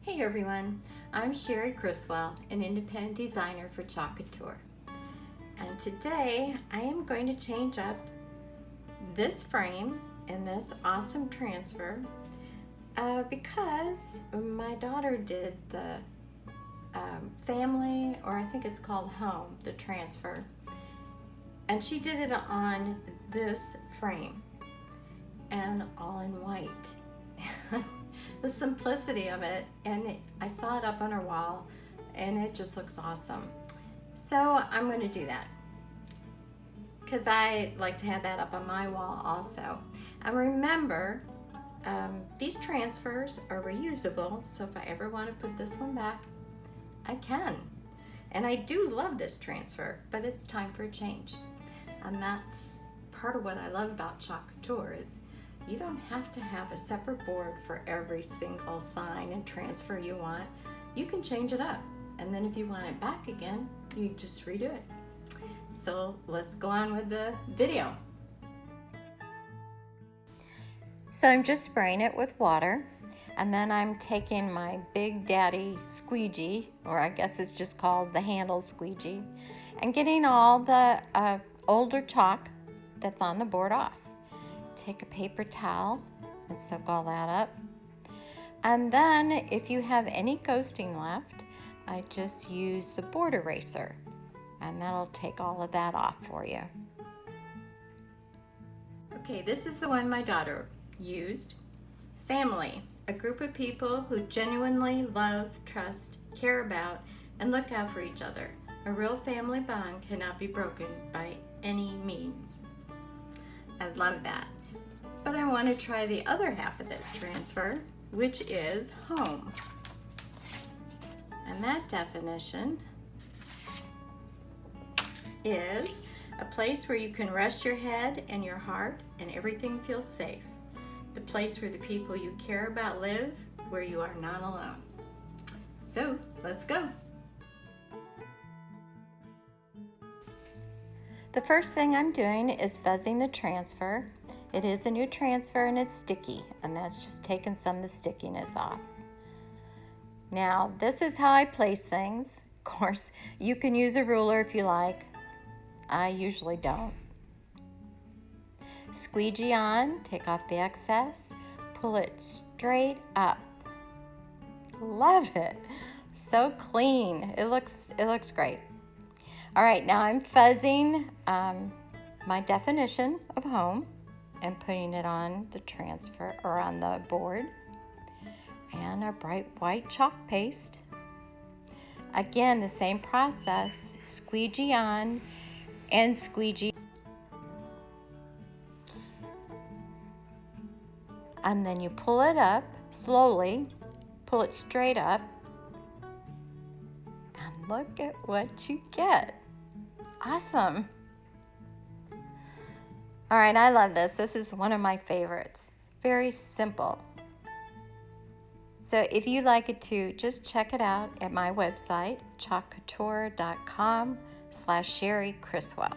Hey everyone, I'm Cherie Criswell, an independent designer for Couture. And today I am going to change up this frame and this awesome transfer because my daughter did the family, or I think it's called home, the transfer. And she did it on this frame and all in white. The simplicity of it, and I saw it up on her wall and it just looks awesome. So I'm going to do that because I like to have that up on my wall also. And remember, these transfers are reusable, so if I ever want to put this one back, I can. And I do love this transfer, but it's time for a change. And that's part of what I love about Couture is you don't have to have a separate board for every single sign and transfer you want. You can change it up, and then if you want it back again, you just redo it. So let's go on with the video. So I'm just spraying it with water, and then I'm taking my Big Daddy squeegee, or I guess it's just called the handle squeegee, and getting all the older chalk that's on the board off. Take a paper towel and soak all that up. And then if you have any ghosting left, I just use the board eraser and that'll take all of that off for you. Okay, this is the one my daughter used. Family, a group of people who genuinely love, trust, care about, and look out for each other. A real family bond cannot be broken by any means. I love that. But I want to try the other half of this transfer, which is home. And that definition is a place where you can rest your head and your heart and everything feels safe. The place where the people you care about live, where you are not alone. So let's go. The first thing I'm doing is fuzzing the transfer. It is a new transfer and it's sticky, and that's just taking some of the stickiness off. Now, this is how I place things. Of course, you can use a ruler if you like. I usually don't. Squeegee on, take off the excess, pull it straight up. Love it. So clean. It looks great. All right, now I'm fuzzing my definition of home and putting it on the transfer or on the board, and a bright white chalk paste. Again, the same process, squeegee on and squeegee, and then you pull it up slowly, pull it straight up, and look at what you get. Awesome. All right, I love this. This is one of my favorites. Very simple. So if you'd like it to, just check it out at my website, couture.com/Cherie Criswell.